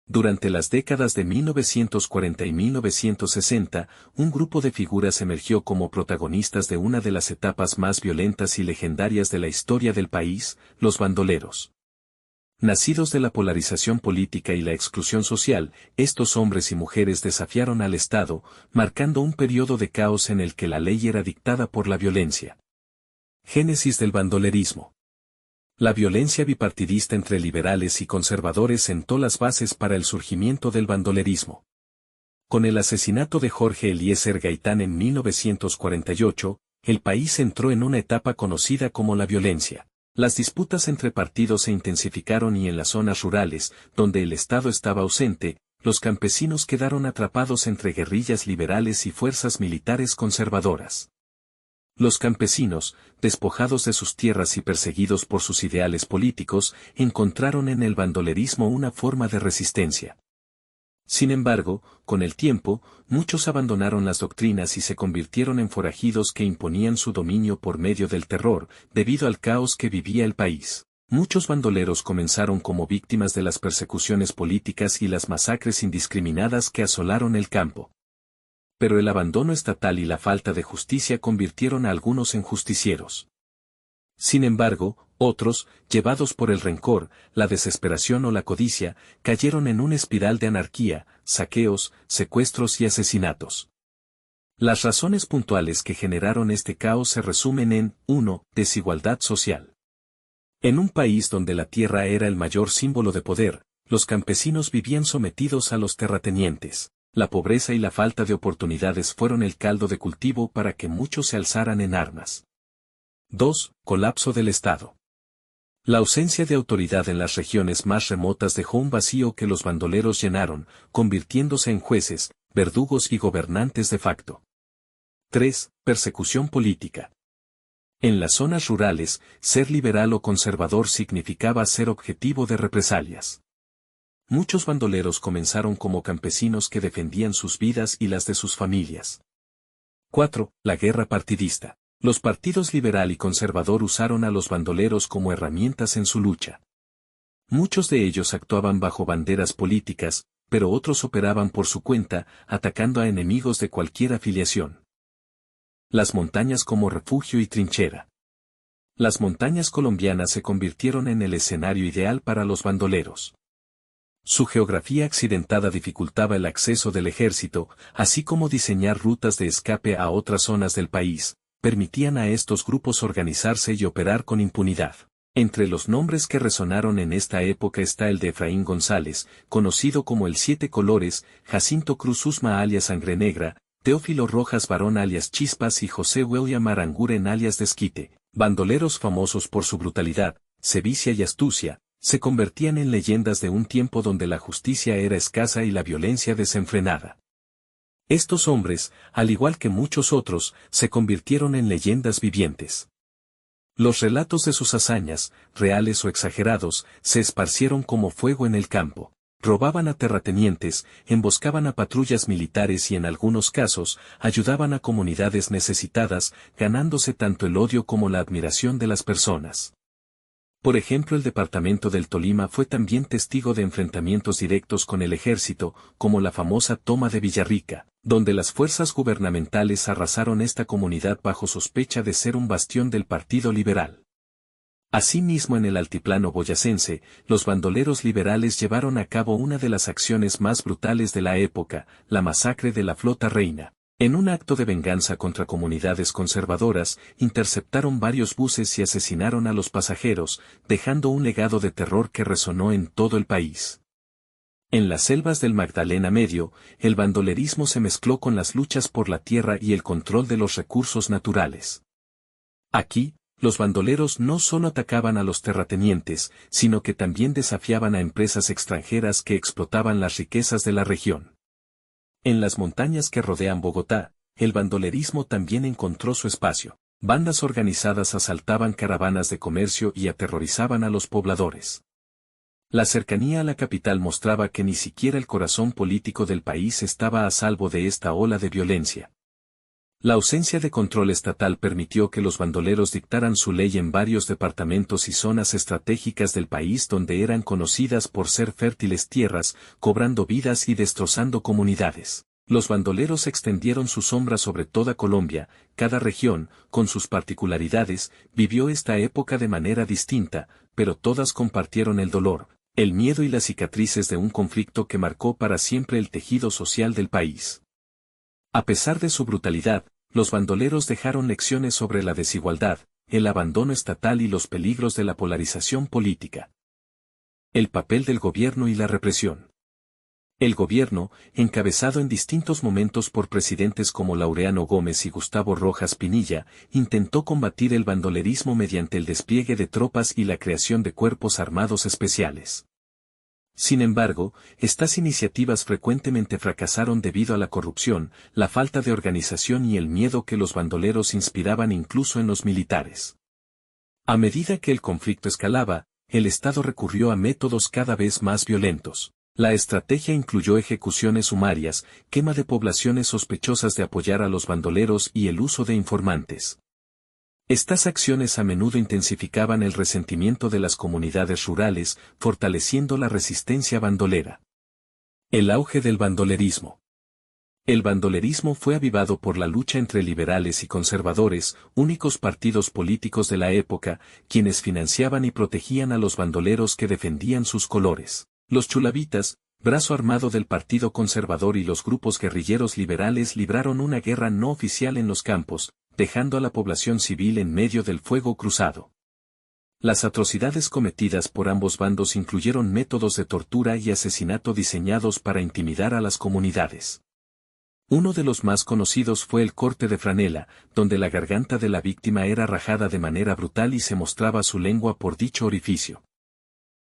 Durante las décadas de 1940 y 1960, un grupo de figuras emergió como protagonistas de una de las etapas más violentas y legendarias de la historia del país, los bandoleros. Nacidos de la polarización política y la exclusión social, estos hombres y mujeres desafiaron al Estado, marcando un periodo de caos en el que la ley era dictada por la violencia. Génesis del bandolerismo. La violencia bipartidista entre liberales y conservadores sentó las bases para el surgimiento del bandolerismo. Con el asesinato de Jorge Eliezer Gaitán en 1948, el país entró en una etapa conocida como la violencia. Las disputas entre partidos se intensificaron y en las zonas rurales, donde el Estado estaba ausente, los campesinos quedaron atrapados entre guerrillas liberales y fuerzas militares conservadoras. Los campesinos, despojados de sus tierras y perseguidos por sus ideales políticos, encontraron en el bandolerismo una forma de resistencia. Sin embargo, con el tiempo, muchos abandonaron las doctrinas y se convirtieron en forajidos que imponían su dominio por medio del terror, debido al caos que vivía el país. Muchos bandoleros comenzaron como víctimas de las persecuciones políticas y las masacres indiscriminadas que asolaron el campo. Pero el abandono estatal y la falta de justicia convirtieron a algunos en justicieros. Sin embargo, otros, llevados por el rencor, la desesperación o la codicia, cayeron en una espiral de anarquía, saqueos, secuestros y asesinatos. Las razones puntuales que generaron este caos se resumen en 1. Desigualdad social. En un país donde la tierra era el mayor símbolo de poder, los campesinos vivían sometidos a los terratenientes. La pobreza y la falta de oportunidades fueron el caldo de cultivo para que muchos se alzaran en armas. 2. Colapso del Estado. La ausencia de autoridad en las regiones más remotas dejó un vacío que los bandoleros llenaron, convirtiéndose en jueces, verdugos y gobernantes de facto. 3. Persecución política. En las zonas rurales, ser liberal o conservador significaba ser objetivo de represalias. Muchos bandoleros comenzaron como campesinos que defendían sus vidas y las de sus familias. 4. La guerra partidista. Los partidos liberal y conservador usaron a los bandoleros como herramientas en su lucha. Muchos de ellos actuaban bajo banderas políticas, pero otros operaban por su cuenta, atacando a enemigos de cualquier afiliación. Las montañas como refugio y trinchera. Las montañas colombianas se convirtieron en el escenario ideal para los bandoleros. Su geografía accidentada dificultaba el acceso del ejército, así como diseñar rutas de escape a otras zonas del país, permitían a estos grupos organizarse y operar con impunidad. Entre los nombres que resonaron en esta época está el de Efraín González, conocido como el Siete Colores, Jacinto Cruz Usma alias Sangre Negra, Teófilo Rojas Barón alias Chispas y José William Aranguren alias Desquite, bandoleros famosos por su brutalidad, sevicia y astucia, se convertían en leyendas de un tiempo donde la justicia era escasa y la violencia desenfrenada. Estos hombres, al igual que muchos otros, se convirtieron en leyendas vivientes. Los relatos de sus hazañas, reales o exagerados, se esparcieron como fuego en el campo. Robaban a terratenientes, emboscaban a patrullas militares y en algunos casos, ayudaban a comunidades necesitadas, ganándose tanto el odio como la admiración de las personas. Por ejemplo, el departamento del Tolima fue también testigo de enfrentamientos directos con el ejército, como la famosa toma de Villarrica, donde las fuerzas gubernamentales arrasaron esta comunidad bajo sospecha de ser un bastión del Partido Liberal. Asimismo, en el altiplano boyacense, los bandoleros liberales llevaron a cabo una de las acciones más brutales de la época, la masacre de la Flota Reina. En un acto de venganza contra comunidades conservadoras, interceptaron varios buses y asesinaron a los pasajeros, dejando un legado de terror que resonó en todo el país. En las selvas del Magdalena Medio, el bandolerismo se mezcló con las luchas por la tierra y el control de los recursos naturales. Aquí, los bandoleros no solo atacaban a los terratenientes, sino que también desafiaban a empresas extranjeras que explotaban las riquezas de la región. En las montañas que rodean Bogotá, el bandolerismo también encontró su espacio. Bandas organizadas asaltaban caravanas de comercio y aterrorizaban a los pobladores. La cercanía a la capital mostraba que ni siquiera el corazón político del país estaba a salvo de esta ola de violencia. La ausencia de control estatal permitió que los bandoleros dictaran su ley en varios departamentos y zonas estratégicas del país donde eran conocidas por ser fértiles tierras, cobrando vidas y destrozando comunidades. Los bandoleros extendieron su sombra sobre toda Colombia, cada región, con sus particularidades, vivió esta época de manera distinta, pero todas compartieron el dolor, el miedo y las cicatrices de un conflicto que marcó para siempre el tejido social del país. A pesar de su brutalidad, los bandoleros dejaron lecciones sobre la desigualdad, el abandono estatal y los peligros de la polarización política. El papel del gobierno y la represión. El gobierno, encabezado en distintos momentos por presidentes como Laureano Gómez y Gustavo Rojas Pinilla, intentó combatir el bandolerismo mediante el despliegue de tropas y la creación de cuerpos armados especiales. Sin embargo, estas iniciativas frecuentemente fracasaron debido a la corrupción, la falta de organización y el miedo que los bandoleros inspiraban incluso en los militares. A medida que el conflicto escalaba, el Estado recurrió a métodos cada vez más violentos. La estrategia incluyó ejecuciones sumarias, quema de poblaciones sospechosas de apoyar a los bandoleros y el uso de informantes. Estas acciones a menudo intensificaban el resentimiento de las comunidades rurales, fortaleciendo la resistencia bandolera. El auge del bandolerismo. El bandolerismo fue avivado por la lucha entre liberales y conservadores, únicos partidos políticos de la época, quienes financiaban y protegían a los bandoleros que defendían sus colores. Los chulavitas, brazo armado del Partido Conservador y los grupos guerrilleros liberales libraron una guerra no oficial en los campos, dejando a la población civil en medio del fuego cruzado. Las atrocidades cometidas por ambos bandos incluyeron métodos de tortura y asesinato diseñados para intimidar a las comunidades. Uno de los más conocidos fue el corte de franela, donde la garganta de la víctima era rajada de manera brutal y se mostraba su lengua por dicho orificio.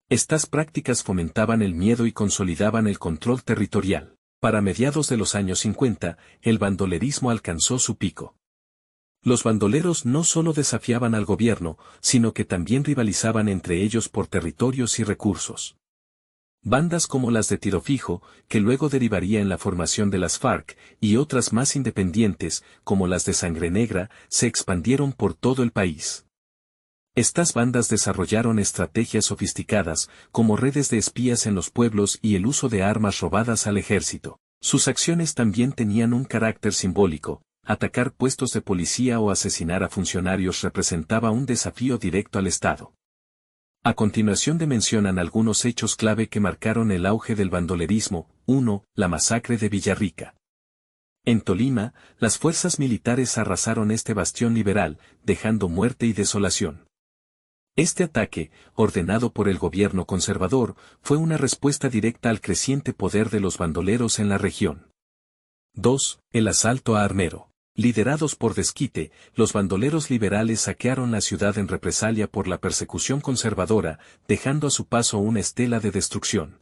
Estas prácticas fomentaban el miedo y consolidaban el control territorial. Para mediados de los años 50, el bandolerismo alcanzó su pico. Los bandoleros no solo desafiaban al gobierno, sino que también rivalizaban entre ellos por territorios y recursos. Bandas como las de Tiro Fijo, que luego derivaría en la formación de las FARC, y otras más independientes, como las de Sangre Negra, se expandieron por todo el país. Estas bandas desarrollaron estrategias sofisticadas, como redes de espías en los pueblos y el uso de armas robadas al ejército. Sus acciones también tenían un carácter simbólico. Atacar puestos de policía o asesinar a funcionarios representaba un desafío directo al Estado. A continuación mencionan algunos hechos clave que marcaron el auge del bandolerismo. 1. La masacre de Villarrica. En Tolima, las fuerzas militares arrasaron este bastión liberal, dejando muerte y desolación. Este ataque, ordenado por el gobierno conservador, fue una respuesta directa al creciente poder de los bandoleros en la región. 2. El asalto a Armero. Liderados por Desquite, los bandoleros liberales saquearon la ciudad en represalia por la persecución conservadora, dejando a su paso una estela de destrucción.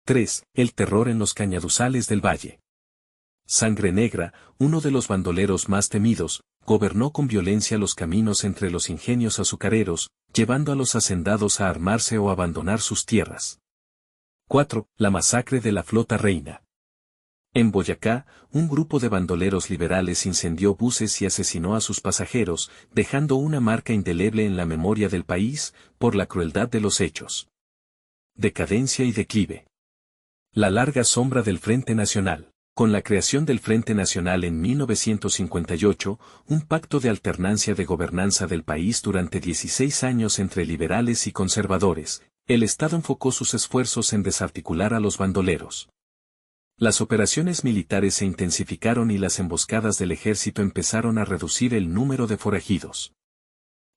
3. El terror en los cañaduzales del valle. Sangre Negra, uno de los bandoleros más temidos, gobernó con violencia los caminos entre los ingenios azucareros, llevando a los hacendados a armarse o abandonar sus tierras. 4. La masacre de la Flota Reina. En Boyacá, un grupo de bandoleros liberales incendió buses y asesinó a sus pasajeros, dejando una marca indeleble en la memoria del país, por la crueldad de los hechos. Decadencia y declive. La larga sombra del Frente Nacional. Con la creación del Frente Nacional en 1958, un pacto de alternancia de gobernanza del país durante 16 años entre liberales y conservadores, el Estado enfocó sus esfuerzos en desarticular a los bandoleros. Las operaciones militares se intensificaron y las emboscadas del ejército empezaron a reducir el número de forajidos.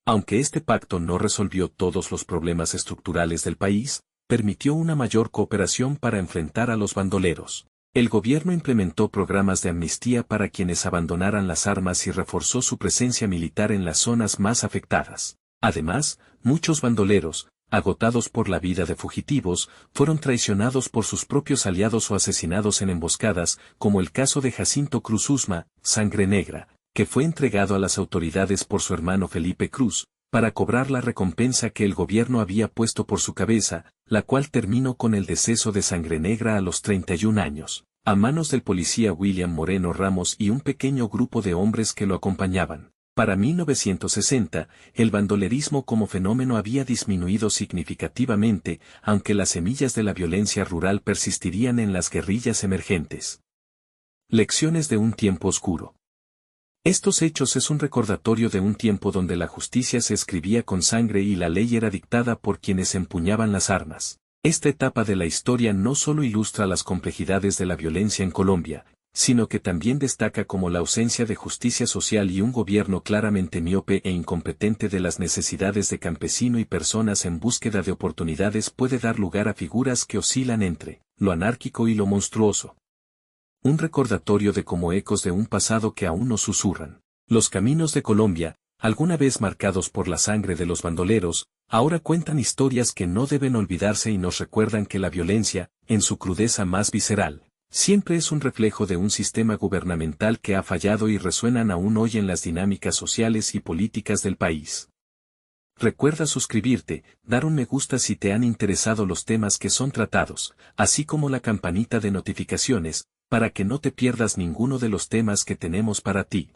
Aunque este pacto no resolvió todos los problemas estructurales del país, permitió una mayor cooperación para enfrentar a los bandoleros. El gobierno implementó programas de amnistía para quienes abandonaran las armas y reforzó su presencia militar en las zonas más afectadas. Además, muchos bandoleros, agotados por la vida de fugitivos, fueron traicionados por sus propios aliados o asesinados en emboscadas, como el caso de Jacinto Cruz Usma, Sangre Negra, que fue entregado a las autoridades por su hermano Felipe Cruz, para cobrar la recompensa que el gobierno había puesto por su cabeza, la cual terminó con el deceso de Sangre Negra a los 31 años. a manos del policía William Moreno Ramos y un pequeño grupo de hombres que lo acompañaban. Para 1960, el bandolerismo como fenómeno había disminuido significativamente, aunque las semillas de la violencia rural persistirían en las guerrillas emergentes. Lecciones de un tiempo oscuro. Estos hechos es un recordatorio de un tiempo donde la justicia se escribía con sangre y la ley era dictada por quienes empuñaban las armas. Esta etapa de la historia no solo ilustra las complejidades de la violencia en Colombia, sino que también destaca cómo la ausencia de justicia social y un gobierno claramente miope e incompetente de las necesidades de campesino y personas en búsqueda de oportunidades puede dar lugar a figuras que oscilan entre lo anárquico y lo monstruoso. Un recordatorio de como ecos de un pasado que aún nos susurran. Los caminos de Colombia, alguna vez marcados por la sangre de los bandoleros, ahora cuentan historias que no deben olvidarse y nos recuerdan que la violencia, en su crudeza más visceral, siempre es un reflejo de un sistema gubernamental que ha fallado y resuenan aún hoy en las dinámicas sociales y políticas del país. Recuerda suscribirte, dar un me gusta si te han interesado los temas que son tratados, así como la campanita de notificaciones, para que no te pierdas ninguno de los temas que tenemos para ti.